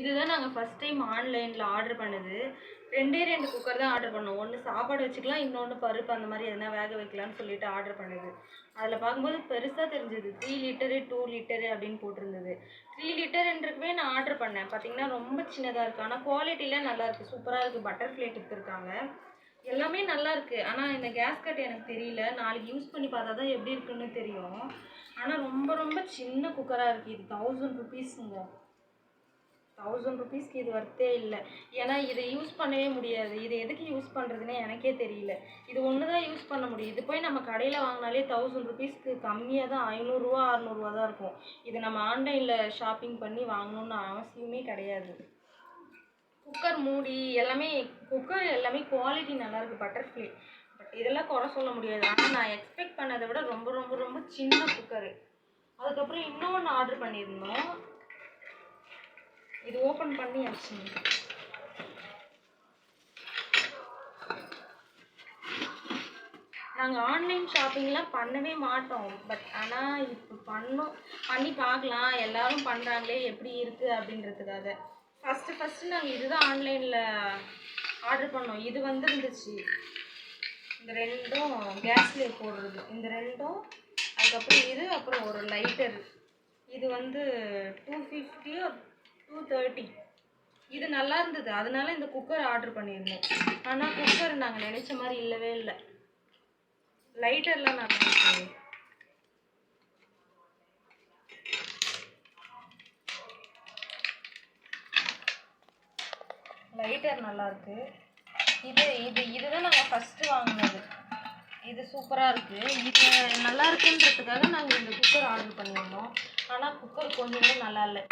இதுதான் நாங்கள் first time ஆன்லைனில் ஆர்டர் பண்ணது. 2 குக்கர் தான் ஆர்டர் பண்ணோம். ஒன்று சாப்பாடு வச்சுக்கலாம், இன்னொன்று பருப்பு அந்த மாதிரி எதனா வேக வைக்கலான்னு சொல்லிட்டு ஆர்டர் பண்ணது. அதில் பார்க்கும்போது பெருசாக தெரிஞ்சது 3 லிட்டரு 2 லிட்டரு அப்படின்னு போட்டிருந்தது. 3 லிட்டருன்றதுவே நான் ஆர்டர் பண்ணேன். பார்த்தீங்கன்னா ரொம்ப சின்னதாக இருக்குது. ஆனால் குவாலிட்டிலாம் நல்லாயிருக்கு, சூப்பராக இருக்குது. பட்டர்ஃப்ளை கொடுத்துருக்காங்க, எல்லாமே நல்லா இருக்குது. ஆனால் இந்த கேஸ்கட் எனக்கு தெரியல, நாளைக்கு யூஸ் பண்ணி பார்த்தா தான் எப்படி இருக்குன்னு தெரியும். ஆனால் ரொம்ப ரொம்ப சின்ன குக்கராக இருக்குது. இது 1000 ருபீஸுங்க. 1000 ருபீஸ்க்கு இது வர்த்தே இல்லை. ஏன்னா இதை யூஸ் பண்ணவே முடியாது. இது எதுக்கு யூஸ் பண்ணுறதுனே எனக்கே தெரியல. இது ஒன்று தான் யூஸ் பண்ண முடியும். இது போய் நம்ம கடையில் வாங்கினாலே 1000 ருபீஸ்க்கு கம்மியாக தான் 500 600 தான் இருக்கும். இது நம்ம ஆன்லைனில் ஷாப்பிங் பண்ணி வாங்கணுன்னு அவசியமே கிடையாது. குக்கர் மூடி எல்லாமே, குக்கர் எல்லாமே குவாலிட்டி நல்லாயிருக்கு, பட்டர்ஃப்ளை. பட் இதெல்லாம் குறை சொல்ல முடியாது. ஆனால் நான் எக்ஸ்பெக்ட் பண்ணதை விட ரொம்ப ரொம்ப ரொம்ப சின்ன குக்கரு. அதுக்கப்புறம் இன்னொன்று ஆர்டர் பண்ணியிருந்தோம். இது ஓப்பன் பண்ணியாச்சு. நாங்கள் ஆன்லைன் ஷாப்பிங்லாம் பண்ணவே மாட்டோம். பட் ஆனால் இப்போ பண்ணி பார்க்கலாம், எல்லாரும் பண்ணுறாங்களே எப்படி இருக்குது அப்படின்றதுக்காக. ஃபஸ்ட்டு நாங்கள் இதுதான் ஆன்லைனில் ஆர்டர் பண்ணோம். இது வந்துருந்துச்சு. இந்த 2ம் கேஸ்லேயே போடுறது, இந்த 2ம். அதுக்கப்புறம் இது, அப்புறம் ஒரு லைட்டர். இது வந்து 250 230. இது நல்லா இருந்தது, அதனால இந்த குக்கர் ஆர்டர் பண்ணியிருந்தோம். ஆனால் குக்கர் நாங்கள் நினச்ச மாதிரி இல்லவே இல்லை. லைட்டர்லாம் நல்லா இருக்கு. லைட்டர் நல்லா இருக்கு. இதுதான் நாங்கள் ஃபஸ்ட்டு வாங்கினது. இது சூப்பராக இருக்குது. இது நல்லா இருக்குன்றதுக்காக நாங்கள் இந்த குக்கர் ஆர்டர் பண்ணியிருந்தோம். ஆனால் குக்கர் கொஞ்சம் கூட நல்லா இல்லை.